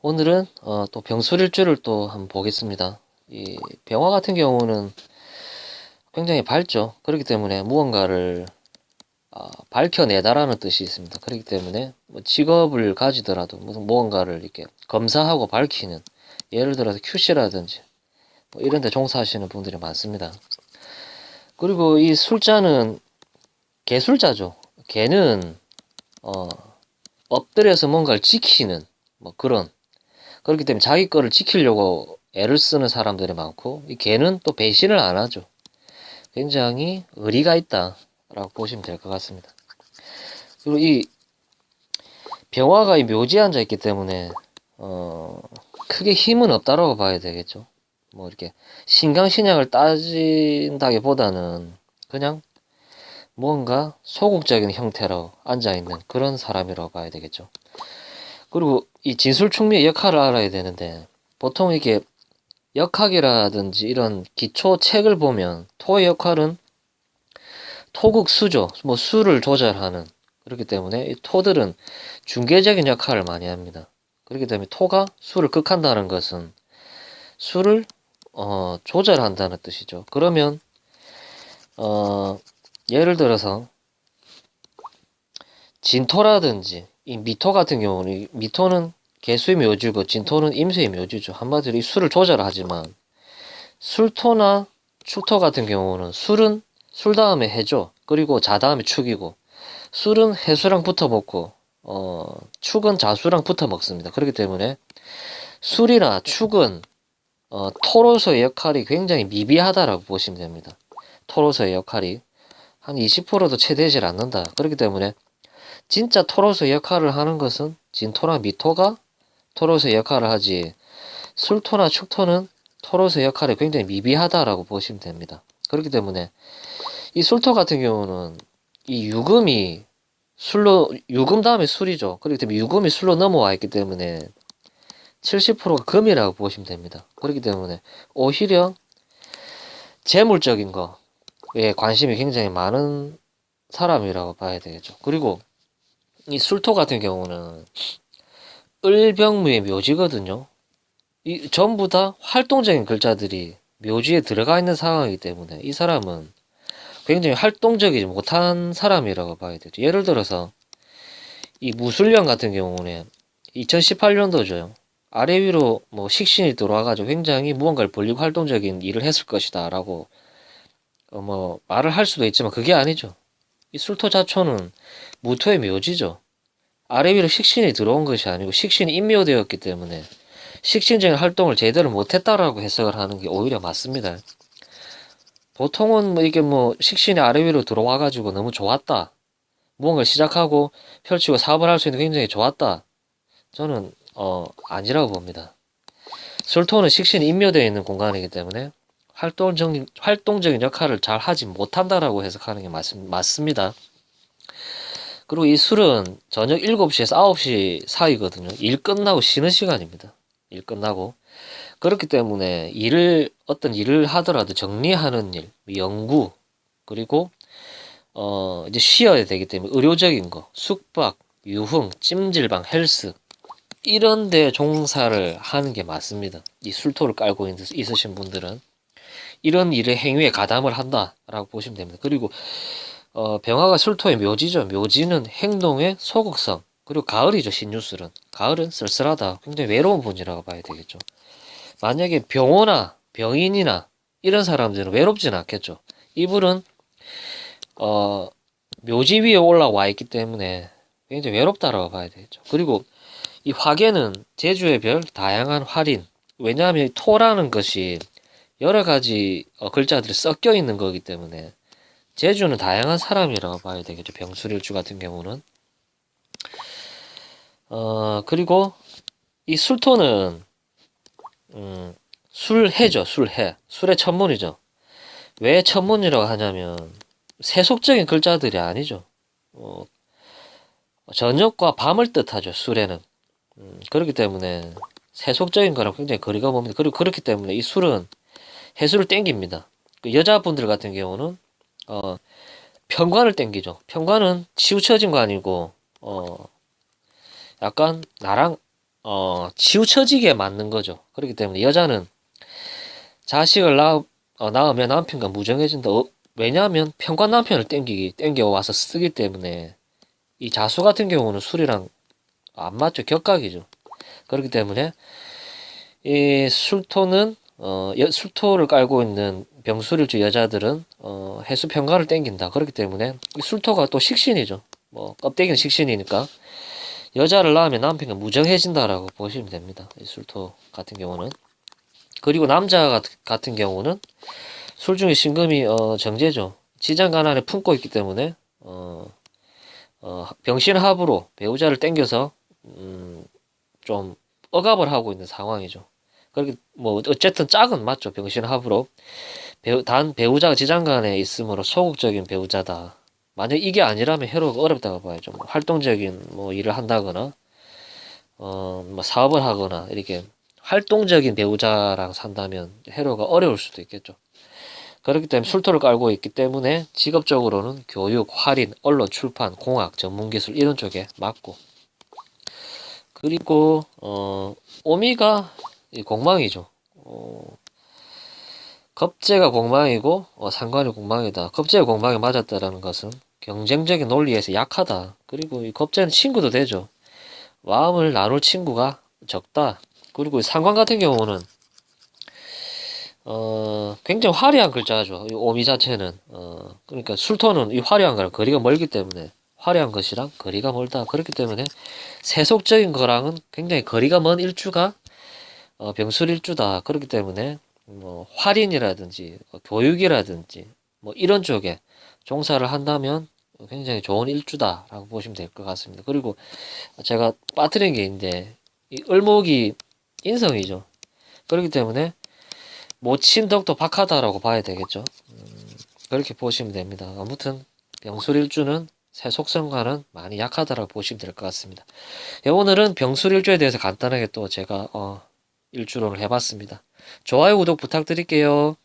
오늘은 또 병술일주를 또 한번 보겠습니다. 이 병화 같은 경우는 굉장히 밝죠. 그렇기 때문에 무언가를 밝혀내다라는 뜻이 있습니다. 그렇기 때문에 뭐 직업을 가지더라도 무슨 무언가를 이렇게 검사하고 밝히는, 예를 들어서 QC라든지 뭐 이런 데 종사하시는 분들이 많습니다. 그리고 이 술자는 개술자죠. 개는 엎드려서 뭔가를 지키는 뭐 그렇기 때문에 자기 거를 지키려고 애를 쓰는 사람들이 많고, 이 개는 또 배신을 안 하죠. 굉장히 의리가 있다라고 보시면 될 것 같습니다. 그리고 이 병화가 이 묘지에 앉아 있기 때문에 크게 힘은 없다라고 봐야 되겠죠. 뭐 이렇게 신강신약을 따진다기보다는 그냥 뭔가 소극적인 형태로 앉아 있는 그런 사람이라고 봐야 되겠죠. 그리고 이 진술충미의 역할을 알아야 되는데, 보통 이게 역학이라든지 이런 기초 책을 보면 토의 역할은 토극수죠. 뭐 수를 조절하는. 그렇기 때문에 이 토들은 중개적인 역할을 많이 합니다. 그렇기 때문에 토가 수를 극한다는 것은 수를 조절한다는 뜻이죠. 그러면 예를 들어서 진토라든지 이 미토 같은 경우는, 미토는 개수의 묘주고 진토는 임수의 묘주죠. 한마디로 이 수를 조절하지만, 술토나 축토 같은 경우는 술은 술 다음에 해죠. 그리고 자 다음에 축이고, 술은 해수랑 붙어 먹고 축은 자수랑 붙어 먹습니다. 그렇기 때문에 술이나 축은 토로서의 역할이 굉장히 미비하다라고 보시면 됩니다. 토로서의 역할이 한 20%도 채 되질 않는다. 그렇기 때문에 진짜 토로서의 역할을 하는 것은 진토나 미토가 토로서의 역할을 하지, 술토나 축토는 토로서의 역할이 굉장히 미비하다라고 보시면 됩니다. 그렇기 때문에 이 술토 같은 경우는 이 유금이 유금 다음에 술이죠. 그렇기 때문에 유금이 술로 넘어와 있기 때문에 70%가 금이라고 보시면 됩니다. 그렇기 때문에 오히려 재물적인 거에 관심이 굉장히 많은 사람이라고 봐야 되겠죠. 그리고 이 술토 같은 경우는 을병무의 묘지거든요. 이 전부 다 활동적인 글자들이 묘지에 들어가 있는 상황이기 때문에 이 사람은 굉장히 활동적이지 못한 사람이라고 봐야 되죠. 예를 들어서 이 무술령 같은 경우는 2018년도죠. 아래 위로 뭐 식신이 들어와가지고 굉장히 무언가를 벌리고 활동적인 일을 했을 것이다 라고 뭐 말을 할 수도 있지만, 그게 아니죠. 이 술토자초는 무토의 묘지죠. 아래 위로 식신이 들어온 것이 아니고 식신이 인묘되었기 때문에 식신적인 활동을 제대로 못했다라고 해석을 하는 게 오히려 맞습니다. 보통은 뭐 이게 뭐 식신이 아래 위로 들어와가지고 너무 좋았다, 무언가를 시작하고 펼치고 사업을 할 수 있는 굉장히 좋았다, 저는 아니라고 봅니다. 술토는 식신이 인묘되어 있는 공간이기 때문에 활동적인 역할을 잘 하지 못한다라고 해석하는 게 맞습니다. 그리고 이 술은 저녁 7시에서 9시 사이거든요. 일 끝나고 쉬는 시간입니다. 일 끝나고. 그렇기 때문에 어떤 일을 하더라도 정리하는 일, 연구, 그리고 이제 쉬어야 되기 때문에 의료적인 거, 숙박, 유흥, 찜질방, 헬스, 이런 데 종사를 하는 게 맞습니다. 이 술토를 깔고 있으신 분들은 이런 일의 행위에 가담을 한다라고 보시면 됩니다. 그리고 병화가 술토의 묘지죠. 묘지는 행동의 소극성, 그리고 가을이죠. 신유술은 가을은 쓸쓸하다, 굉장히 외로운 분이라고 봐야 되겠죠. 만약에 병호나 병인이나 이런 사람들은 외롭지는 않겠죠. 이분은 묘지 위에 올라와 있기 때문에 굉장히 외롭다라고 봐야 되겠죠. 그리고 이 화계는 제주의 별, 다양한 활인. 왜냐하면 토라는 것이 여러 가지 글자들이 섞여 있는 거기 때문에 제주는 다양한 사람이라고 봐야 되겠죠. 병술일주 같은 경우는. 그리고 이 술토는 술해죠. 술해. 술의 천문이죠. 왜 천문이라고 하냐면 세속적인 글자들이 아니죠. 저녁과 밤을 뜻하죠. 술에는. 그렇기 때문에 세속적인 거랑 굉장히 거리가 멉니다. 그리고 그렇기 때문에 이 술은 해수를 땡깁니다. 그 여자분들 같은 경우는 편관을 땡기죠. 편관은 치우쳐진 거 아니고 약간 나랑 치우쳐지게 맞는 거죠. 그렇기 때문에 여자는 자식을 낳으면 남편과 무정해진다. 왜냐하면 평관 남편을 땡겨와서 쓰기 때문에 이 자수 같은 경우는 술이랑 안 맞죠. 격각이죠. 그렇기 때문에 이 술토는 술토를 깔고 있는 병술일주 여자들은 해수 평관을 땡긴다. 그렇기 때문에 이 술토가 또 식신이죠. 뭐 껍데기는 식신이니까 여자를 낳으면 남편과 무정해진다라고 보시면 됩니다. 이 술토 같은 경우는. 그리고 남자 같은 경우는 술 중에 신금이 정제죠. 지장간 안에 품고 있기 때문에 병신합으로 배우자를 땡겨서 좀 억압을 하고 있는 상황이죠. 그렇게 뭐 어쨌든 짝은 맞죠. 병신합으로 단 배우자가 지장간에 있으므로 소극적인 배우자다. 만약 이게 아니라면 해로가 어렵다고 봐야죠. 뭐 활동적인 뭐 일을 한다거나 뭐 사업을 하거나 이렇게 활동적인 배우자랑 산다면 해로가 어려울 수도 있겠죠. 그렇기 때문에 술토를 깔고 있기 때문에 직업적으로는 교육, 할인, 언론, 출판, 공학, 전문기술 이런 쪽에 맞고 그리고 오미가 공망이죠. 겁재가 공망이고 상관이 공망이다. 겁재가 공망에 맞았다라는 것은 경쟁적인 논리에서 약하다. 그리고 이 겁재는 친구도 되죠. 마음을 나눌 친구가 적다. 그리고 이 상관 같은 경우는 굉장히 화려한 글자죠. 이 오미 자체는 그러니까 술토는 이 화려한 거랑 거리가 멀기 때문에 화려한 것이랑 거리가 멀다. 그렇기 때문에 세속적인 거랑은 굉장히 거리가 먼 일주가 병술일주다. 그렇기 때문에 뭐 할인이라든지 교육이라든지 뭐 이런 쪽에 종사를 한다면 굉장히 좋은 일주다라고 보시면 될 것 같습니다. 그리고 제가 빠뜨린 게 있는데 이 을목이 인성이죠. 그렇기 때문에 모친덕도 박하다라고 봐야 되겠죠. 그렇게 보시면 됩니다. 아무튼 병술일주는 세속성과는 많이 약하다라고 보시면 될 것 같습니다. 오늘은 병술일주에 대해서 간단하게 또 제가 일주론을 해봤습니다. 좋아요, 구독 부탁드릴게요.